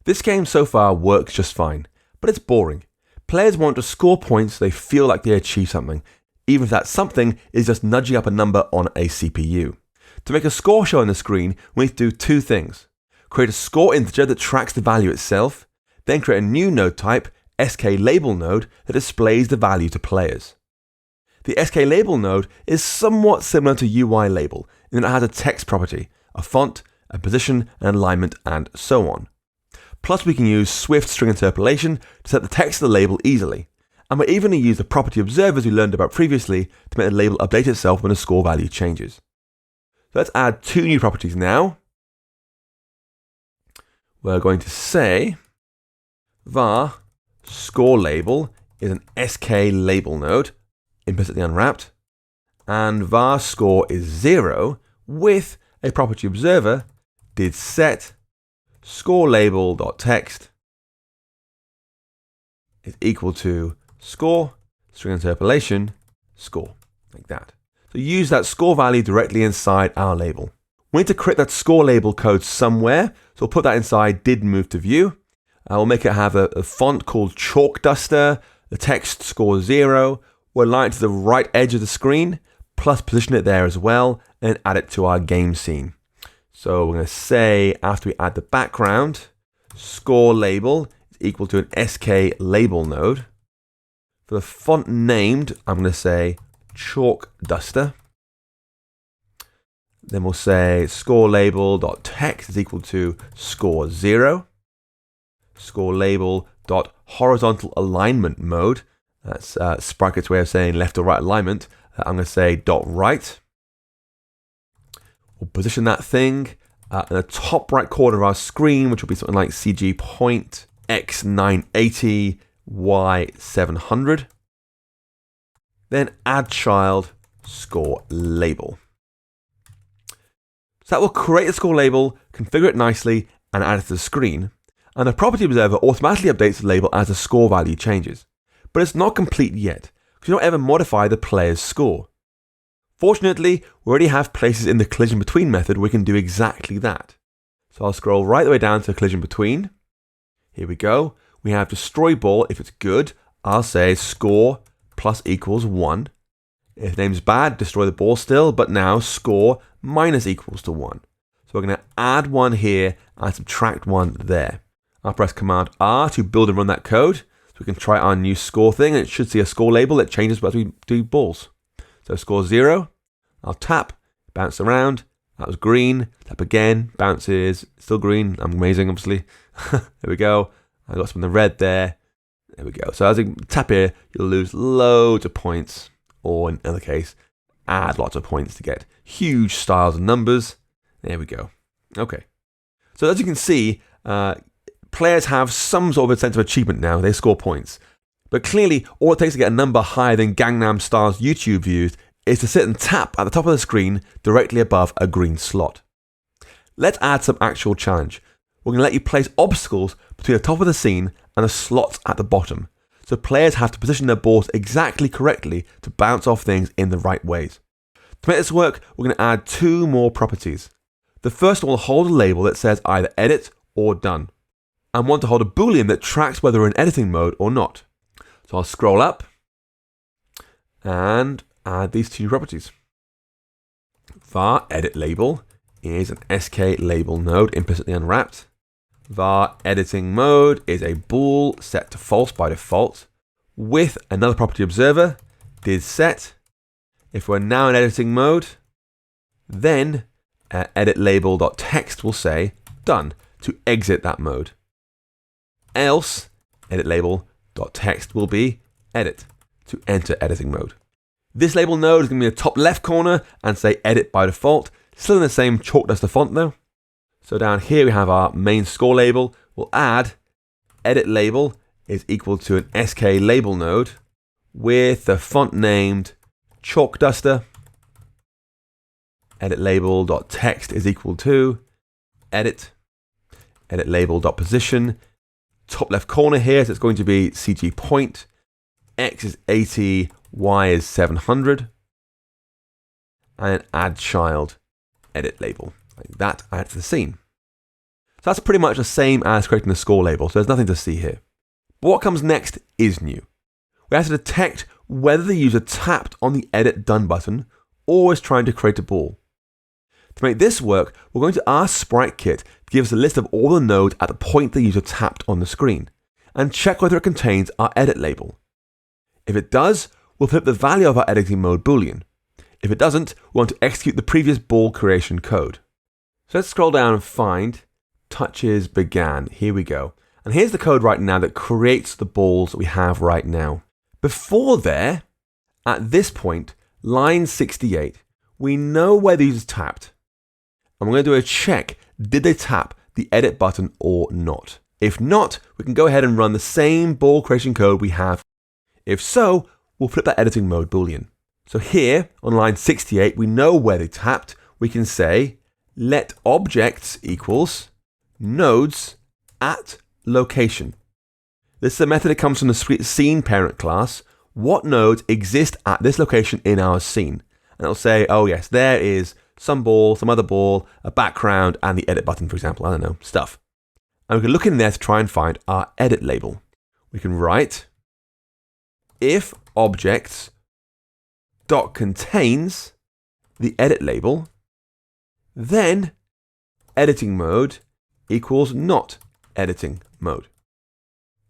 This game so far works just fine, but it's boring. Players want to score points so they feel like they achieved something, even if that something is just nudging up a number on a CPU. To make a score show on the screen, we need to do two things. Create a score integer that tracks the value itself, then create a new node type, SKLabelNode, that displays the value to players. The SKLabelNode is somewhat similar to UI label in that it has a text property, a font, a position, an alignment, and so on. Plus we can use Swift string interpolation to set the text of the label easily. And we're even going to use the property observers we learned about previously to make the label update itself when a score value changes. So let's add two new properties now. We're going to say var score label is an SKLabelNode, implicitly unwrapped, and var score is 0 with a property observer did set SKLabel.text is equal to score, string interpolation, score, like that. So use that score value directly inside our label. We need to create that score label code somewhere, so we'll put that inside did move to view. We'll make it have a font called Chalk Duster, the text score 0, we'll align it to the right edge of the screen, plus position it there as well, and add it to our game scene. So we're going to say, after we add the background, score label is equal to an SKLabelNode. For the font named, I'm going to say Chalk Duster. Then we'll say SKLabel.text is equal to score 0. SKLabel.horizontal alignment mode. That's Sprocket's way of saying left or right alignment. I'm going to say .right. We'll position that thing in the top right corner of our screen, which will be something like CG point X980 Y700. Then add child score label. So that will create the score label, configure it nicely, and add it to the screen. And the property observer automatically updates the label as the score value changes. But it's not complete yet, because you don't ever modify the player's score. Fortunately, we already have places in the collision between method where we can do exactly that. So I'll scroll right the way down to collision between. Here we go. We have destroy ball. If it's good, I'll say score plus equals 1. If the name's bad, destroy the ball still, but now score minus equals to 1. So we're going to add 1 here and subtract 1 there. I'll press Command R to build and run that code. So we can try our new score thing, and it should see a score label that changes as we do balls. So score 0, I'll tap, bounce around, that was green, tap again, bounces, still green, I'm amazing obviously. There we go, I got some in the red there, there we go. So as you tap here, you'll lose loads of points, or in another case, add lots of points to get huge styles and numbers. There we go. Okay, so as you can see, players have some sort of a sense of achievement now, they score points. But clearly, all it takes to get a number higher than Gangnam Style's YouTube views is to sit and tap at the top of the screen directly above a green slot. Let's add some actual challenge. We're going to let you place obstacles between the top of the scene and the slots at the bottom. So players have to position their balls exactly correctly to bounce off things in the right ways. To make this work, we're going to add two more properties. The first one will hold a label that says either edit or done, and want to hold a boolean that tracks whether we're in editing mode or not. So I'll scroll up and add these two properties. Var edit label is an SKLabelNode implicitly unwrapped. Var editing mode is a bool set to false by default with another property observer did set. If we're now in editing mode, then edit label.text will say done to exit that mode. Else edit label.text will be edit to enter editing mode. This label node is going to be in the top left corner and say edit by default, still in the same Chalk Duster font though. So down here we have our main score label. We'll add edit label is equal to an SKLabelNode with the font named Chalk Duster. Edit label.text is equal to edit label.position. Top left corner here, so it's going to be CG point. X is 80, Y is 700. And add child edit label. Like that, add to the scene. So that's pretty much the same as creating the score label, so there's nothing to see here. But what comes next is new. We have to detect whether the user tapped on the Edit Done button or is trying to create a ball. To make this work, we're going to ask SpriteKit to give us a list of all the nodes at the point the user tapped on the screen, and check whether it contains our edit label. If it does, we'll flip the value of our editing mode boolean. If it doesn't, we want to execute the previous ball creation code. So let's scroll down and find touches began. Here we go. And here's the code right now that creates the balls that we have right now. Before there, at this point, line 68, we know where the user's tapped. And we're going to do a check, did they tap the edit button or not? If not, we can go ahead and run the same ball creation code we have. If so, we'll flip that editing mode boolean. So here, on line 68, we know where they tapped. We can say, let objects equals nodes at location. This is a method that comes from the scene parent class. What nodes exist at this location in our scene? And it'll say, oh yes, there is some ball, some other ball, a background, and the edit button, for example. I don't know, stuff. And we can look in there to try and find our edit label. We can write if objects dot contains the edit label, then editing mode equals not editing mode.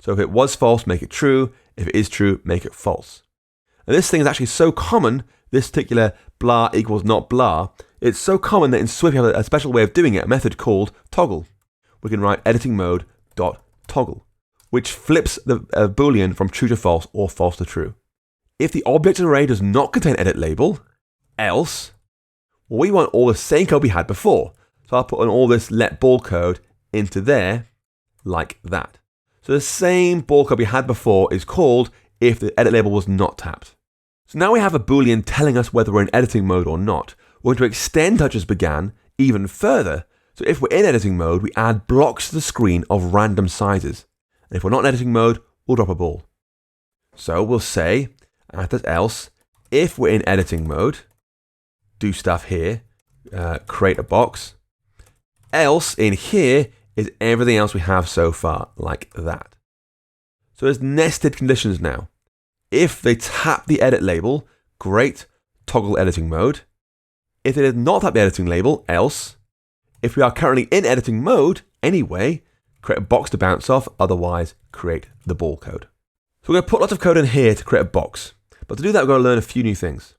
So if it was false, make it true. If it is true, make it false. And this thing is actually so common, this particular blah equals not blah, it's so common that in Swift we have a special way of doing it, a method called toggle. We can write editing mode dot toggle, which flips the boolean from true to false or false to true. If the object array does not contain edit label, else, well, we want all the same code we had before. So I'll put on all this let ball code into there like that. So the same ball code we had before is called if the edit label was not tapped. So now we have a boolean telling us whether we're in editing mode or not. We're going to extend touches began even further. So if we're in editing mode, we add blocks to the screen of random sizes. And if we're not in editing mode, we'll drop a ball. So we'll say, after else, if we're in editing mode, do stuff here, create a box. Else in here is everything else we have so far, like that. So there's nested conditions now. If they tap the edit label, great, toggle editing mode. If they did not tap the editing label, else. If we are currently in editing mode, anyway, create a box to bounce off, otherwise create the ball code. So we're going to put lots of code in here to create a box. But to do that, we're going to learn a few new things.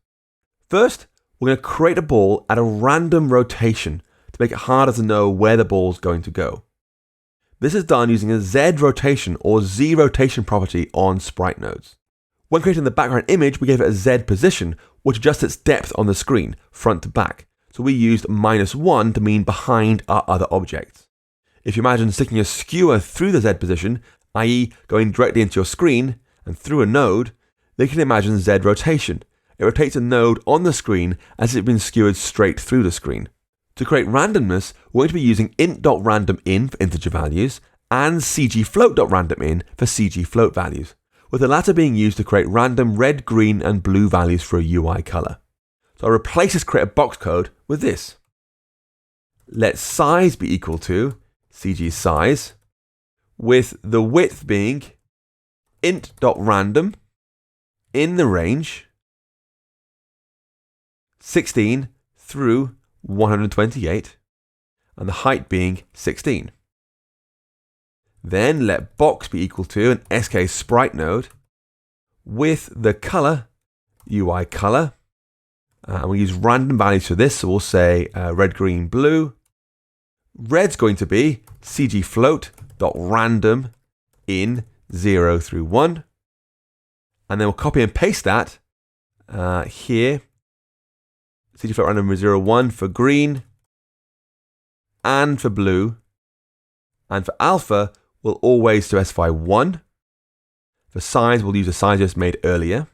First, we're going to create a ball at a random rotation to make it harder to know where the ball is going to go. This is done using a Z rotation or Z rotation property on sprite nodes. When creating the background image, we gave it a Z position, which adjusts its depth on the screen, front to back. So we used -1 to mean behind our other objects. If you imagine sticking a skewer through the Z position, i.e. going directly into your screen and through a node, then you can imagine Z rotation. It rotates a node on the screen as if it's been skewered straight through the screen. To create randomness, we're going to be using int.randomin for integer values and cgfloat.randomin for cgfloat values, with the latter being used to create random red, green, and blue values for a UI color. So I'll replace this create a box code with this. Let size be equal to cgsize, with the width being int.random in the range 16 through 128, and the height being 16. Then let box be equal to an SKSpriteNode with the color, UI color, and we use random values for this, so we'll say red, green, blue. Red's going to be cgfloat.random in 0 through 1, and then we'll copy and paste that here. cgfloat.random 0, 1 for green and for blue, and for alpha we'll always specify 1. For size we'll use the size just made earlier.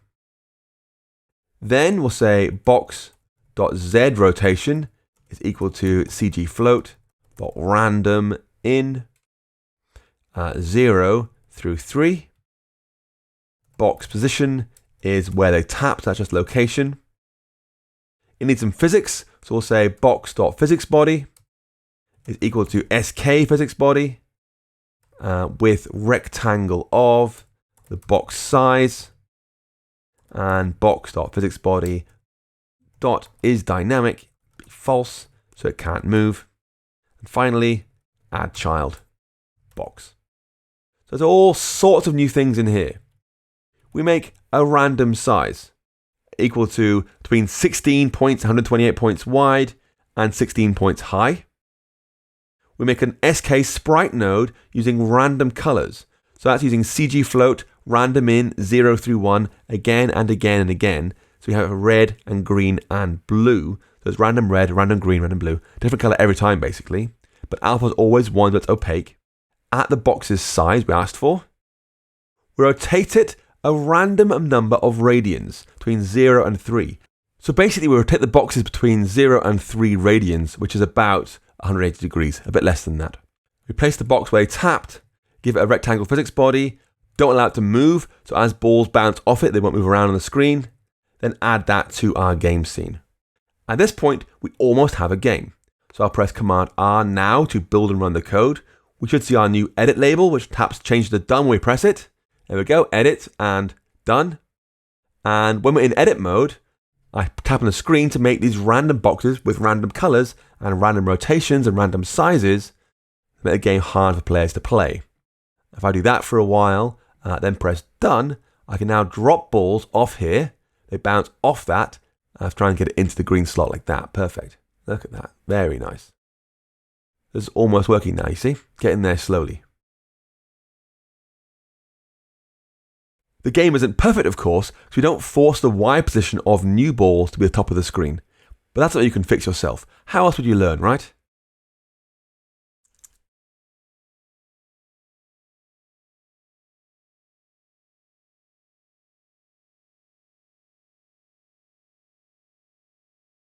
Then we'll say box.zRotation is equal to cgfloat.random in 0 through 3. Box position is where they tapped, that's just location. It needs some physics, so we'll say box.physicsBody is equal to SK physics body with rectangle of the box size and box.physics body dot is dynamic, be false, so it can't move. And finally, add child box. So there's all sorts of new things in here. We make a random size equal to between 16 points, 128 points wide and 16 points high. We make an SK sprite node using random colors. So that's using CG float, random in 0 through 1 again and again and again. So we have red and green and blue. So it's random red, random green, random blue. Different color every time basically. But alpha is always one that's opaque. At the box's size we asked for. We rotate it a random number of radians between 0 and 3. So basically we rotate the boxes between 0 and 3 radians, which is about 180 degrees, a bit less than that. We place the box where they tapped, give it a rectangle physics body, don't allow it to move, so as balls bounce off it, they won't move around on the screen, then add that to our game scene. At this point, we almost have a game. So I'll press Command R now to build and run the code. We should see our new edit label, which taps change to done when we press it. There we go, edit and done. And when we're in edit mode, I tap on the screen to make these random boxes with random colors and random rotations and random sizes to make the game hard for players to play. If I do that for a while, then press done, I can now drop balls off here. They bounce off that. I try and get it into the green slot like that. Perfect. Look at that. Very nice. This is almost working now, you see? Getting there slowly. The game isn't perfect, of course, so we don't force the Y position of new balls to be the top of the screen. But that's what you can fix yourself. How else would you learn, right?